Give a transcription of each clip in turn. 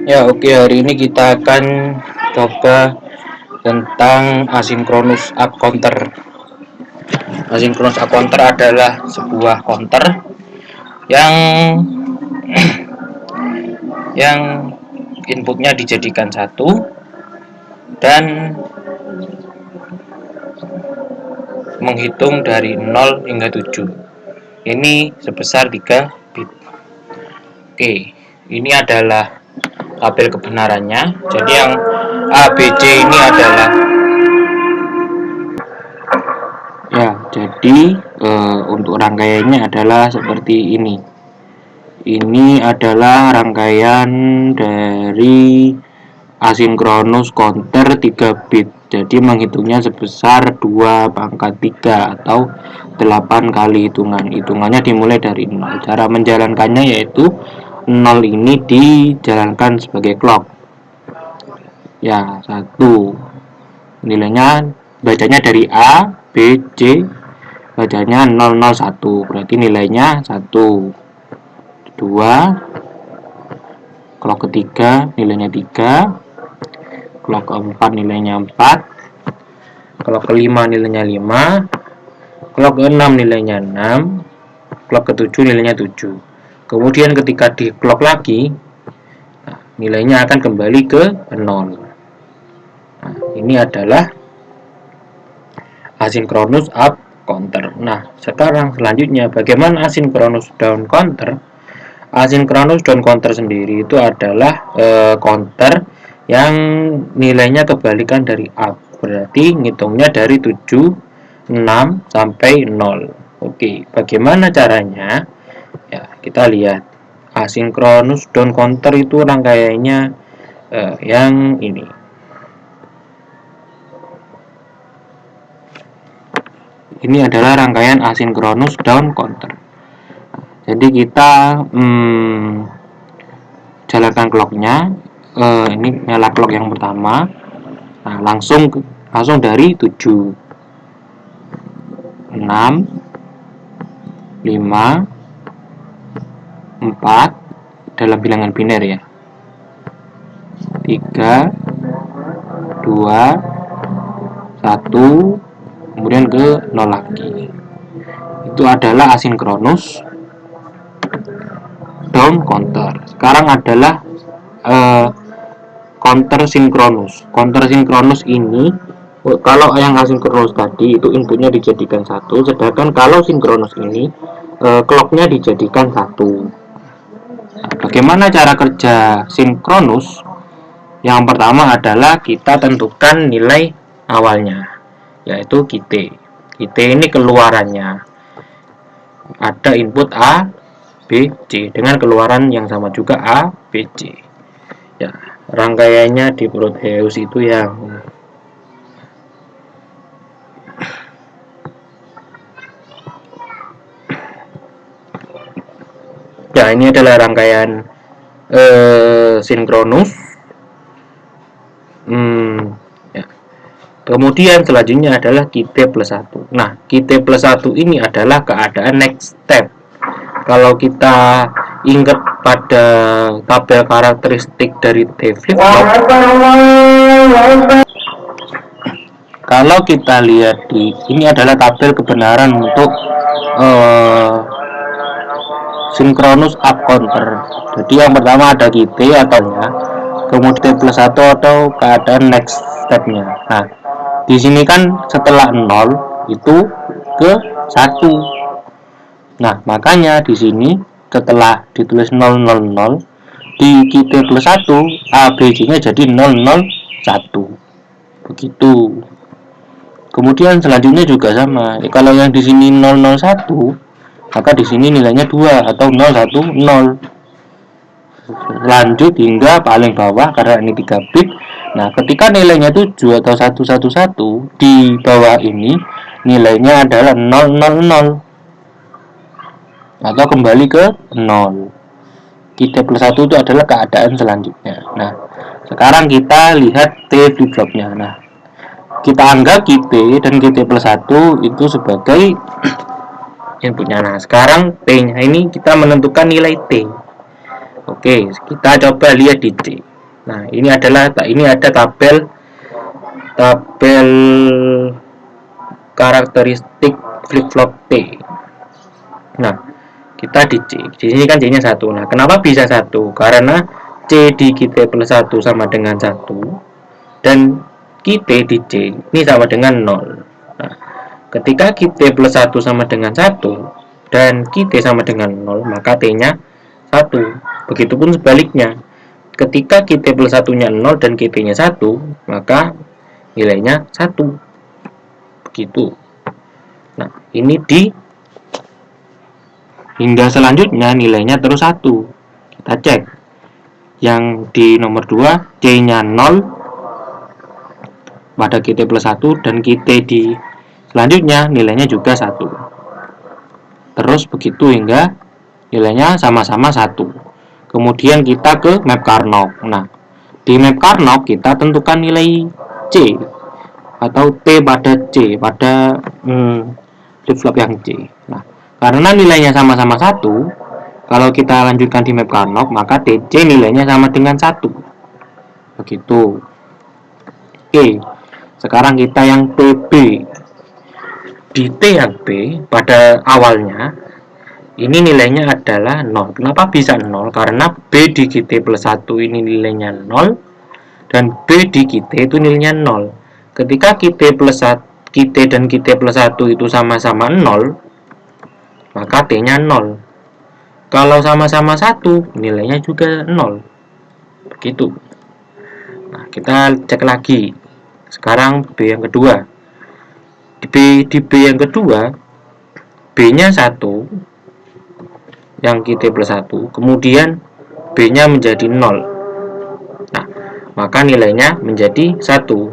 Ya, oke, hari ini kita akan coba tentang asynchronous up counter. Asynchronous up counter adalah sebuah counter yang yang inputnya dijadikan satu dan menghitung dari 0 hingga 7. Ini sebesar 3 bit. Oke, ini adalah tabel kebenarannya. Jadi yang ABC ini adalah jadi untuk rangkaiannya adalah seperti ini. Ini adalah rangkaian dari asynchronous counter 3 bit. Jadi menghitungnya sebesar 2 pangkat 3 atau 8 kali hitungan. Hitungannya dimulai dari 0. Cara menjalankannya yaitu 0 ini dijalankan sebagai clock. Ya, 1. Nilainya bacanya dari A, B, C. Bacanya 001. Berarti nilainya 1. 2. Clock ketiga nilainya 3. Clock keempat nilainya 4. Clock kelima nilainya 5. Clock keenam nilainya 6. Clock ketujuh nilainya 7. Kemudian ketika di clock lagi, nilainya akan kembali ke 0. Nah, ini adalah asynchronous up counter. Nah, sekarang selanjutnya bagaimana asynchronous down counter? Asynchronous down counter sendiri itu adalah counter yang nilainya kebalikan dari up. Berarti ngitungnya dari 7, 6 sampai 0. Oke, bagaimana caranya? Ya, kita lihat. Asynchronous down counter itu rangkaiannya yang ini. Ini adalah rangkaian asynchronous down counter. Jadi kita jalankan clocknya. Ini nyala clock yang pertama. Nah, langsung dari 7, 6, 5, 4 dalam bilangan biner ya. 3, 2, 1, kemudian ke 0 lagi. Itu adalah asynchronous down counter. Sekarang adalah counter sinkronus. Counter sinkronus ini kalau yang asinkronus tadi itu inputnya dijadikan 1, sedangkan kalau sinkronus ini clocknya dijadikan 1. Nah, bagaimana cara kerja sinkronus? Yang pertama adalah kita tentukan nilai awalnya, yaitu QT. QT ini keluarannya. Ada input A, B, C dengan keluaran yang sama juga A, B, C. Ya, rangkaiannya di Proteus itu yang ini adalah rangkaian sinkronus. Ya. Kemudian selanjutnya adalah QT plus 1. Nah, QT plus 1 ini adalah keadaan next step. Kalau kita ingat pada tabel karakteristik dari T flip-flop, kalau kita lihat di ini adalah tabel kebenaran untuk synchronous up counter. Jadi yang pertama ada QT atau ya, kemudian plus 1 atau keadaan next stepnya. Nah, di sini kan setelah 0 itu ke 1. Nah, makanya di sini setelah ditulis 000 di QT plus 1 ABC-nya jadi 001. Begitu. Kemudian selanjutnya juga sama. Kalau yang di sini 001, maka di sini nilainya 2 atau 010. Lanjut hingga paling bawah karena ini 3 bit. Nah, ketika nilainya 7 atau 111, di bawah ini nilainya adalah 000 atau kembali ke 0. QT plus 1 itu adalah keadaan selanjutnya. Nah, sekarang kita lihat T flip-flopnya. Nah, kita anggap QT dan QT plus 1 itu sebagai inputnya. Nah, sekarang T nya ini kita menentukan nilai T. Oke, kita coba lihat di T. Nah, ini ada tabel karakteristik flip-flop T. Nah, kita di C. Di sini kan C-nya 1. Nah, kenapa bisa 1? Karena C di QT plus 1 sama dengan 1 dan QT di C ini sama dengan 0. Nah, ketika QT plus 1 sama dengan 1 dan QT sama dengan 0, maka T-nya 1. Begitupun sebaliknya. Ketika QT plus 1-nya 0 dan QT-nya 1, maka nilainya 1. Begitu. Nah, ini hingga selanjutnya nilainya terus 1. Kita cek. Yang di nomor 2, C-nya 0 pada QT plus 1 dan QT di selanjutnya nilainya juga 1. Terus begitu hingga nilainya sama-sama 1. Kemudian kita ke map Karnaugh. Nah, di map Karnaugh kita tentukan nilai C atau T pada C pada flip-flop yang C. Nah, karena nilainya sama-sama 1, kalau kita lanjutkan di map Karnaugh, maka TC nilainya sama dengan 1. Begitu. Oke, sekarang kita yang TB. Di T yang B, pada awalnya, ini nilainya adalah 0. Kenapa bisa 0? Karena B di QT plus 1 ini nilainya 0, dan B di QT itu nilainya 0. Ketika QT dan QT plus 1 itu sama-sama 0, maka T-nya 0. Kalau sama-sama 1, nilainya juga 0. Begitu. Nah, kita cek lagi. Sekarang B yang kedua. Di B yang kedua, B-nya 1, yang QT plus 1, kemudian B-nya menjadi 0. Nah, maka nilainya menjadi 1.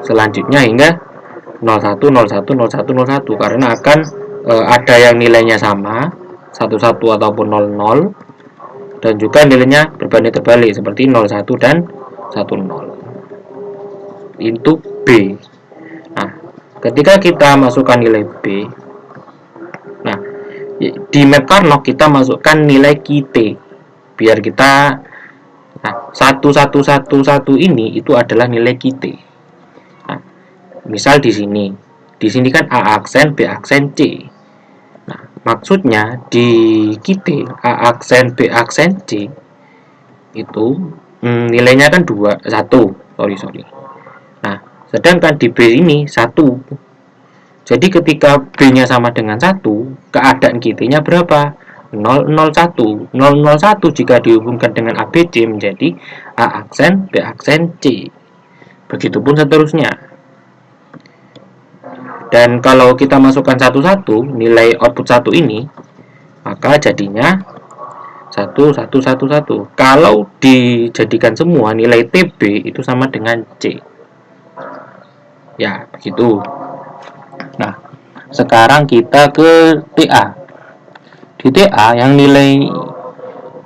Selanjutnya hingga 01, 01, 01, 01, karena akan ada yang nilainya sama 11 ataupun 00, dan juga nilainya berbanding terbalik seperti 01 dan 10 untuk B. Nah, ketika kita masukkan nilai B, nah di map Karnaugh kita masukkan nilai QT biar kita, nah 1111 ini itu adalah nilai QT. Nah, misal di sini kan A aksen, B aksen, C. Nah, maksudnya di QT A aksen, B aksen, C itu nilainya kan 1. Sorry. Nah, sedangkan di B ini 1. Jadi ketika B-nya sama dengan 1, keadaan QT-nya berapa? 001. 001 jika dihubungkan dengan ABC menjadi A aksen, B aksen, C. Begitupun seterusnya. Dan kalau kita masukkan 11, nilai output 1 ini, maka jadinya 1111. Kalau dijadikan semua, nilai TB itu sama dengan C. Ya, begitu. Nah, sekarang kita ke TA. Di TA yang nilai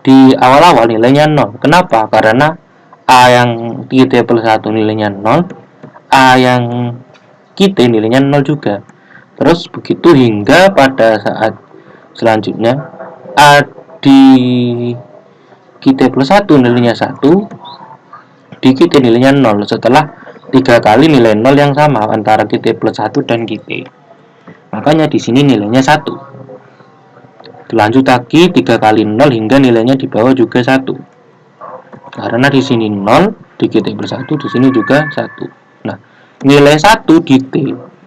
di awal-awal nilainya 0. Kenapa? Karena A yang QT plus 1 nilainya 0, A yang QT nilainya 0 juga. Terus begitu hingga pada saat selanjutnya A di QT plus 1 nilainya 1, di QT nilainya 0 setelah 3 kali nilai 0 yang sama antara QT plus 1 dan QT. Makanya di sini nilainya 1. Lanjut lagi 3 kali 0 hingga nilainya di bawah juga 1. Karena di sini 0, di QT plus 1, di sini juga 1. Nah, nilai 1 di T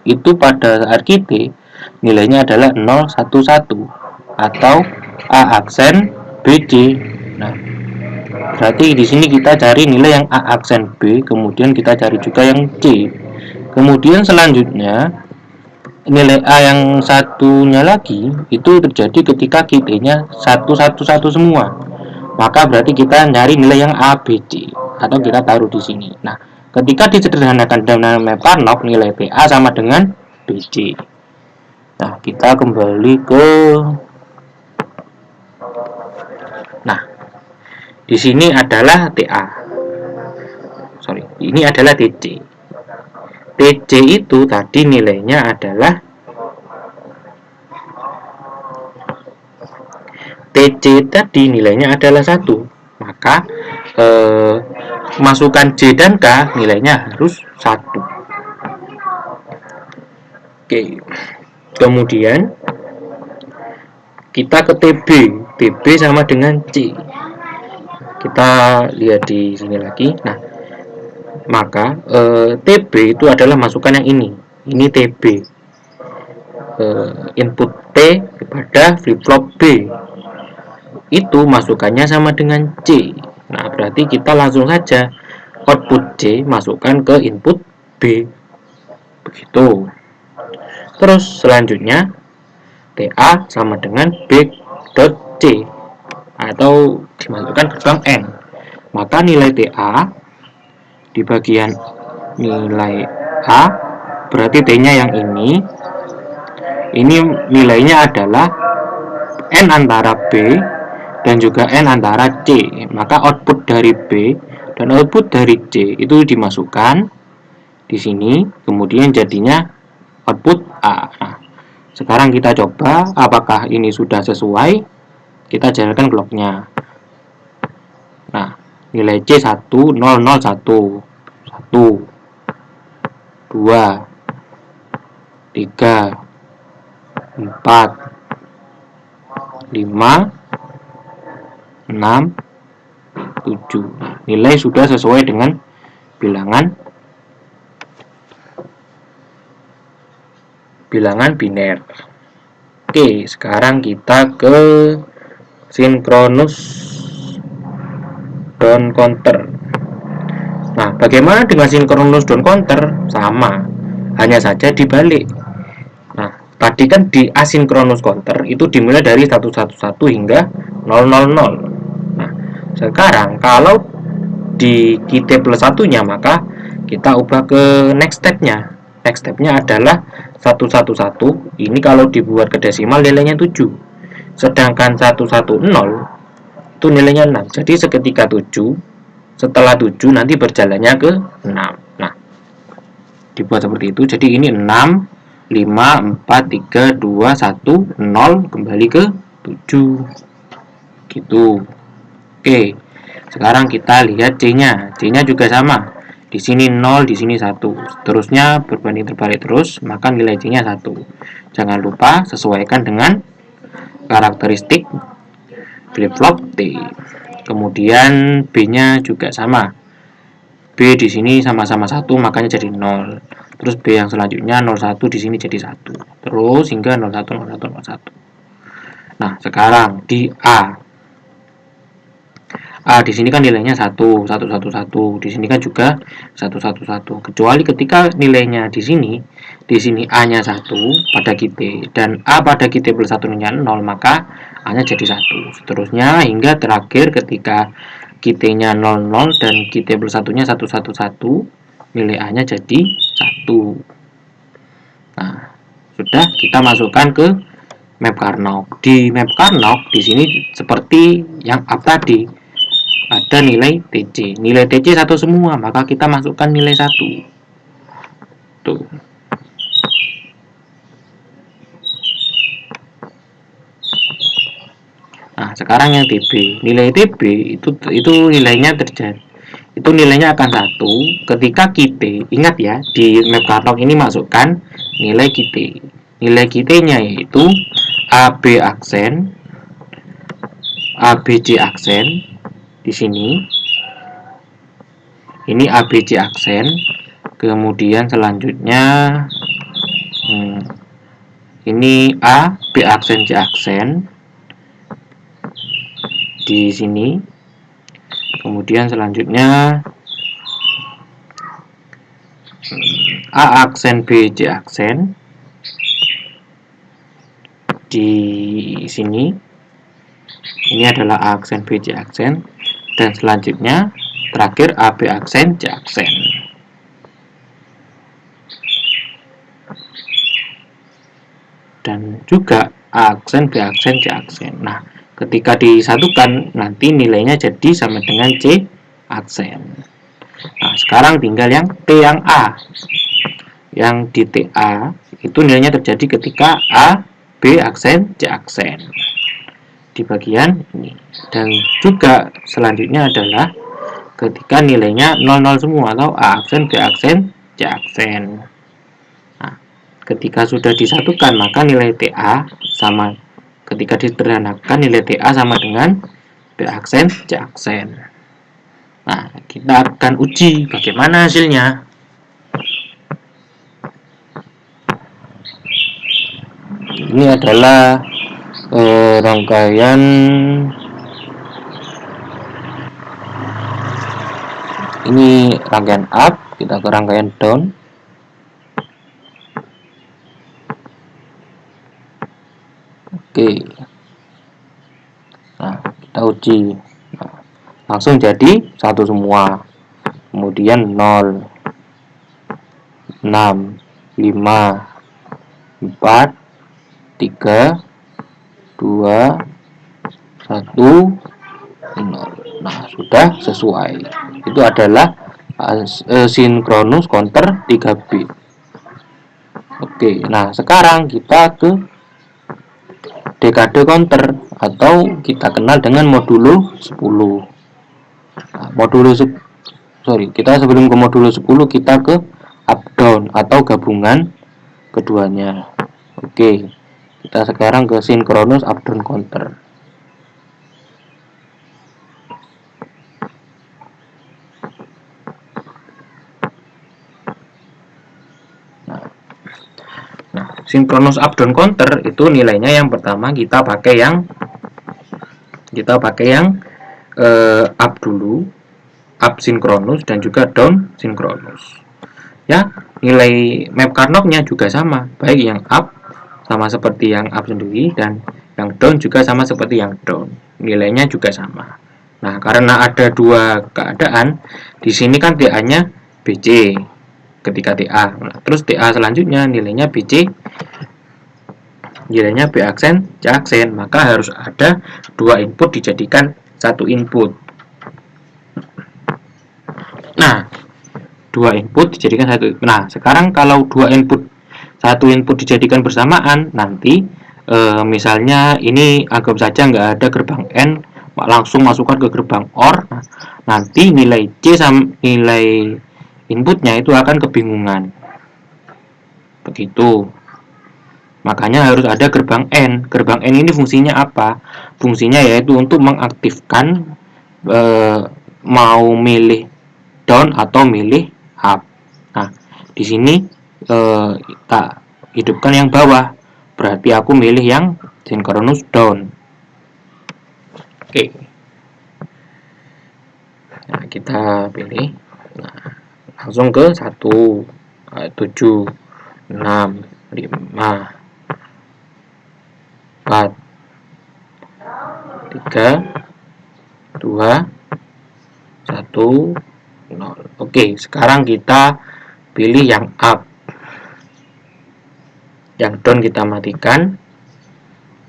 itu pada saat QT nilainya adalah 011 atau A aksen BC. Nah, berarti di sini kita cari nilai yang A aksen B, kemudian kita cari juga yang C. Kemudian selanjutnya nilai A yang satunya lagi itu terjadi ketika QT-nya 111 semua. Maka berarti kita cari nilai yang A, B, C atau kita taruh di sini. Nah, ketika disederhanakan dengan map Karnaugh, nilai PA sama dengan BC. Nah, kita kembali ke, nah, di sini adalah TA. Ini adalah TC. TC itu tadi nilainya adalah TC tadi nilainya adalah 1. Maka masukkan J dan K, nilainya harus 1. Oke. Kemudian kita ke TB. TB sama dengan C. Kita lihat di sini lagi. Nah, maka TB itu adalah masukan yang ini. Ini TB. Input T kepada flip flop B. Itu masukannya sama dengan C. Nah, berarti kita langsung saja output C masukkan ke input B. Begitu. Terus selanjutnya TA sama dengan B.C atau dimasukkan ke bank N. Maka nilai TA di bagian nilai A, berarti T-nya yang ini nilainya adalah N antara B dan juga N antara C. Maka output dari B dan output dari C itu dimasukkan di sini, kemudian jadinya output A. Nah, sekarang kita coba apakah ini sudah sesuai. Kita jalankan clocknya. Nah, nilai C 1, 0, 0, 1, 1, 2, 3, 4, 5, 6, 7. Nilai sudah sesuai dengan bilangan biner. Oke, sekarang kita ke sinkronus down counter. Nah, bagaimana dengan sinkronus down counter? Sama, hanya saja dibalik. Nah, tadi kan di asinkronus counter itu dimulai dari 111 hingga 000. Nah, sekarang kalau di QT plus satunya, maka kita ubah ke next stepnya. Next stepnya adalah 111. Ini kalau dibuat ke desimal nilainya 7. Sedangkan 110 itu nilainya 6. Jadi seketika 7, setelah 7 nanti berjalannya ke 6. Nah, dibuat seperti itu. Jadi ini 6, 5, 4, 3, 2, 1, 0, kembali ke 7. Gitu. Oke. Sekarang kita lihat C-nya. C-nya juga sama. Di sini 0, di sini 1. Seterusnya berbanding terbalik terus, maka nilai C-nya 1. Jangan lupa sesuaikan dengan karakteristik flip flop T. Kemudian B-nya juga sama. B di sini sama-sama 1, makanya jadi 0. Terus B yang selanjutnya 01 di sini jadi 1. Terus hingga 01, 01, 01. Nah, sekarang di A. A di sini kan nilainya 1, 111. Di sini kan juga 111. Kecuali ketika nilainya di sini A-nya 1 pada QT dan A pada QT plus 1-nya 0, maka A-nya jadi 1. Seterusnya hingga terakhir ketika QT-nya 00 dan QT plus 1-nya 111, nilai A-nya jadi 1. Nah, sudah kita masukkan ke map Karnaugh. Di map Karnaugh di sini seperti yang up tadi. Ada nilai TC. Nilai TC 1 semua, maka kita masukkan nilai 1. Tuh. Nah, sekarang yang TB. Nilai TB itu nilainya terjadi. Itu nilainya akan 1 ketika QT. Ingat ya, di map Karnaugh ini masukkan nilai QT. Nilai QT-nya yaitu AB aksen, ABC aksen. Di sini ini ABC aksen, kemudian selanjutnya ini A, B aksen, C aksen di sini, kemudian selanjutnya A aksen, B, C aksen di sini. Ini adalah A aksen, B, C aksen, dan selanjutnya terakhir AB aksen, C aksen. Dan juga A aksen, B aksen, C aksen. Nah, ketika disatukan nanti nilainya jadi sama dengan C aksen. Nah, sekarang tinggal yang T yang A. Yang di TA itu nilainya terjadi ketika A, B aksen, C aksen. Di bagian ini. Dan juga selanjutnya adalah ketika nilainya 00 semua atau A aksen, B aksen, C aksen. Nah, ketika sudah disatukan maka nilai TA sama, ketika disederhanakan nilai TA sama dengan B aksen, C aksen. Nah, kita akan uji bagaimana hasilnya. Ini adalah rangkaian up, kita ke rangkaian down. Oke. Nah, kita uji. Nah, langsung jadi satu semua. Kemudian 0, 6, 5, 4, 3, 2, 1, 0. Nah, sudah sesuai. Itu adalah sinkronus counter 3 bit. Oke, nah sekarang kita ke dekade counter atau kita kenal dengan modulo 10. Nah, kita sebelum ke modulo 10 kita ke up down atau gabungan keduanya. Oke, kita sekarang ke sinkronus up down counter. Sinkronus up down counter itu nilainya yang pertama kita pakai yang up dulu, up sinkronus dan juga down sinkronus. Ya, nilai map Karnaugh-nya juga sama, baik yang up sama seperti yang up sendiri dan yang down juga sama seperti yang down. Nilainya juga sama. Nah, karena ada dua keadaan, di sini kan TA-nya BC ketika TA. Nah, terus TA selanjutnya nilainya BC, nilainya B aksen, C aksen, maka harus ada dua input dijadikan satu input. Nah, dua input dijadikan satu. Nah, sekarang kalau satu input dijadikan bersamaan, nanti misalnya ini anggap saja nggak ada gerbang N, langsung masukkan ke gerbang OR. Nah, nanti nilai C sama nilai inputnya itu akan kebingungan. Begitu. Makanya harus ada gerbang N. Gerbang N ini fungsinya apa? Fungsinya yaitu untuk mengaktifkan mau milih down atau milih up. Nah, di sini tak hidupkan yang bawah. Berarti aku milih yang sinkronus down. Oke. Nah, kita pilih. Nah, langsung ke 1, 7, 6, 5, 4, 3, 2, 1, 0. Oke, sekarang kita pilih yang up. Yang down kita matikan,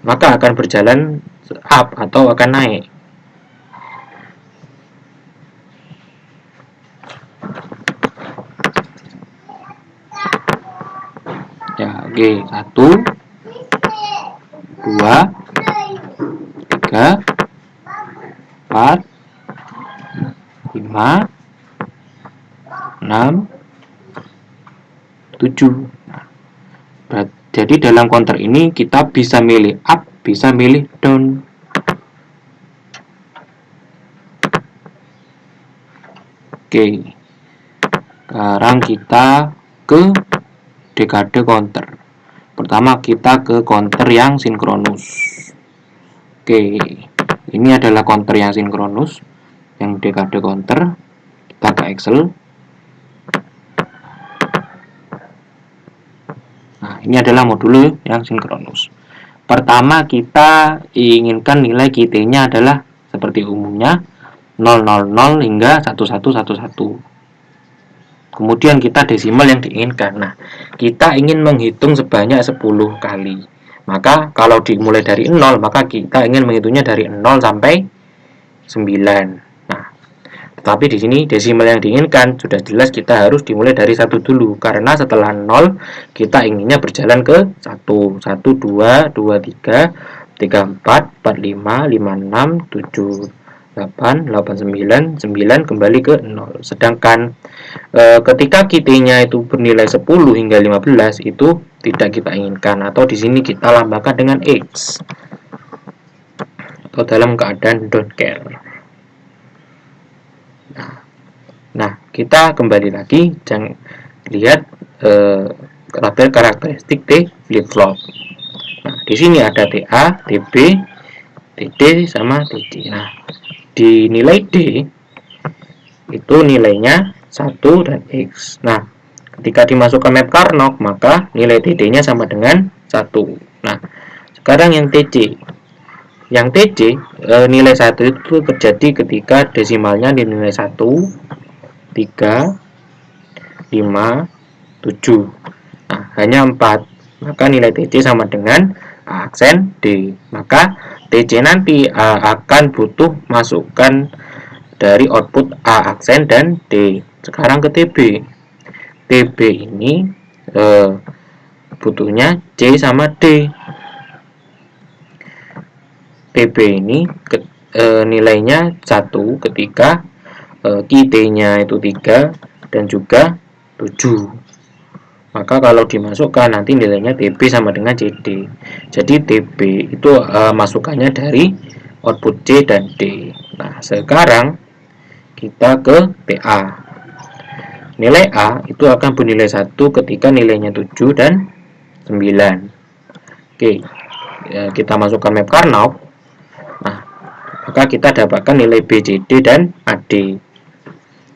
maka akan berjalan up atau akan naik. Ya, oke, 1, 2, 3, 4, 5, 6, 7. Jadi dalam counter ini kita bisa milih up, bisa milih down. Oke, sekarang kita ke dekade counter. Pertama kita ke counter yang sinkronus. Oke, ini adalah counter yang sinkronus, yang dekade counter. Kita ke Excel. Nah, ini adalah modul yang sinkronus. Pertama kita inginkan nilai QT-nya adalah seperti umumnya 000 hingga 1111. Kemudian kita desimal yang diinginkan. Nah, kita ingin menghitung sebanyak 10 kali. Maka kalau dimulai dari 0, maka kita ingin menghitungnya dari 0 sampai 9. Nah, tetapi di sini desimal yang diinginkan sudah jelas kita harus dimulai dari 1 dulu. Karena setelah 0, kita inginnya berjalan ke 1, 1, 2, 2, 3, 3, 4, 4, 5, 5, 6, 7, 8, 8, 9, 9 kembali ke 0. Sedangkan ketika QT-nya itu bernilai 10 hingga 15 itu tidak kita inginkan, atau di sini kita lambangkan dengan X atau dalam keadaan don't care. Nah, kita kembali lagi jangan lihat label karakteristik T flip-flop. Nah, di sini ada TA, TB, TD sama TD. Nah, di nilai D itu nilainya 1 dan X. Nah, ketika dimasukkan map Carnot, maka nilai TD-nya sama dengan 1. Nah, sekarang yang TC. Yang TC, nilai 1 itu terjadi ketika desimalnya di nilai 1, 3, 5, 7. Nah, hanya 4. Maka nilai TC sama dengan aksen D. Maka TC nanti akan butuh masukkan dari output A aksen dan D. Sekarang ke TB. TB ini butuhnya C sama D. TB ini nilainya 1 ketika QT-nya itu 3 dan juga 7. Maka kalau dimasukkan nanti nilainya TB sama dengan CD. Jadi TB itu masukannya dari output C dan D. Nah, sekarang kita ke TA. Nilai A itu akan bernilai 1 ketika nilainya 7 dan 9. Oke, kita masukkan map Carnot. Nah, maka kita dapatkan nilai B, C, D, dan AD.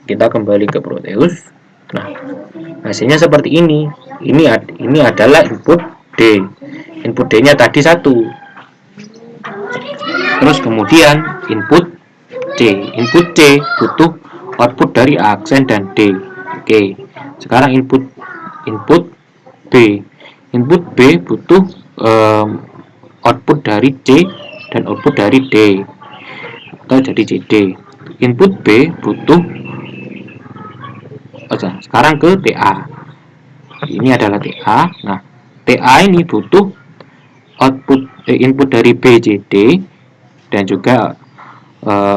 Kita kembali ke Proteus. Nah, hasilnya seperti ini. Ini adalah input D. Input D-nya tadi 1. Terus kemudian input C. Input C butuh output dari aksen dan D. Oke. Sekarang input B. Input B butuh output dari C dan output dari D atau jadi CD. Input B butuh sekarang ke TA. Ini adalah TA. Nah, TA ini butuh output input dari B, C, D dan juga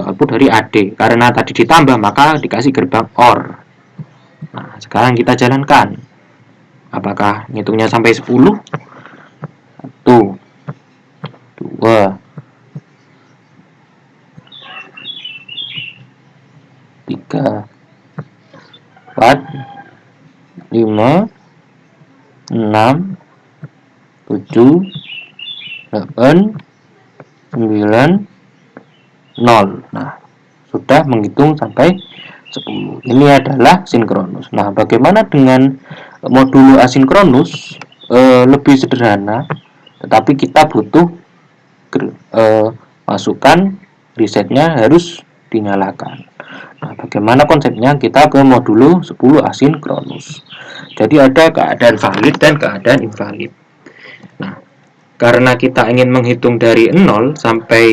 output dari AD. Karena tadi ditambah maka dikasih gerbang OR. Nah, sekarang kita jalankan. Apakah ngitungnya sampai 10? 1, 2, 3, 4, 5, 6, 7, 8, 9, 0. Nah, sudah menghitung sampai 10. Ini adalah sinkronus. Nah, bagaimana dengan modulo asinkronus? Lebih sederhana, tetapi kita butuh masukkan resetnya harus dinyalakan. Nah, bagaimana konsepnya? Kita ke modulo 10 asinkronus. Jadi ada keadaan valid dan keadaan invalid. Nah, karena kita ingin menghitung dari 0 sampai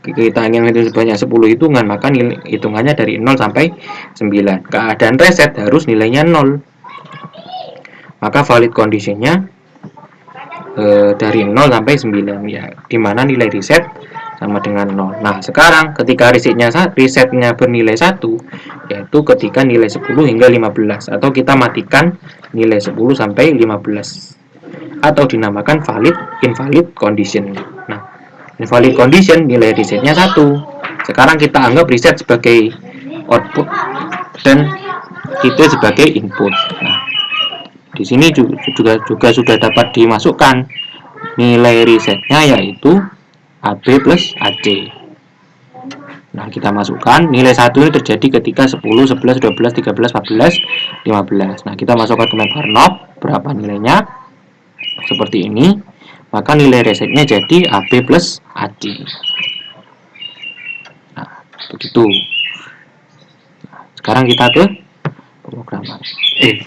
kita ingin menghitung sebanyak 10 hitungan, maka hitungannya dari 0 sampai 9. Keadaan reset harus nilainya 0. Maka valid kondisinya dari 0 sampai 9 ya, dimana nilai reset sama dengan 0. Nah, sekarang ketika resetnya bernilai 1, yaitu ketika nilai 10 hingga 15, atau kita matikan nilai 10 sampai 15, atau dinamakan valid invalid condition. Nah, invalid condition nilai resetnya 1. Sekarang kita anggap reset sebagai output dan itu sebagai input. Nah, di sini juga sudah dapat dimasukkan nilai resetnya yaitu AB plus AC. Nah, kita masukkan nilai 1 ini terjadi ketika 10, 11, 12, 13, 14, 15. Nah, kita masukkan ke map Carnot berapa nilainya seperti ini. Maka nilai resetnya jadi AB plus AC. Nah, begitu. Sekarang kita ke pemrograman.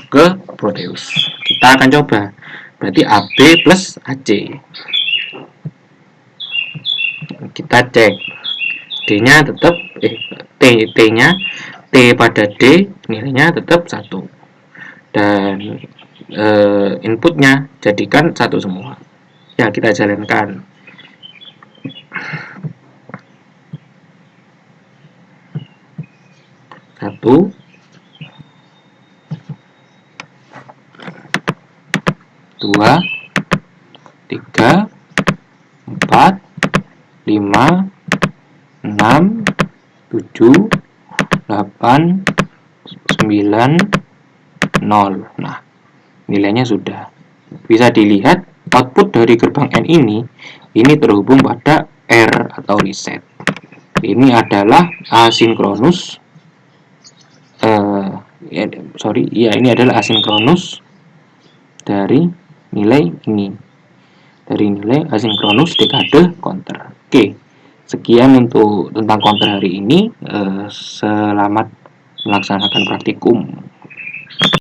Ke Proteus. Kita akan coba. Berarti AB plus AC. Kita cek. D-nya tetap T-nya T pada D nilainya tetap 1. Dan inputnya jadikan 1 semua. Ya, kita jalankan. 1, 2, 3, 4, 5, 6, 7, 8, 9, 0. Nah, nilainya sudah. Bisa dilihat output dari gerbang N ini terhubung pada R atau reset. Ini adalah asinkronus. Ini adalah asinkronus dari nilai ini. Dari nilai asinkronus dekade counter. Oke, sekian untuk tentang counter hari ini. Selamat melaksanakan praktikum.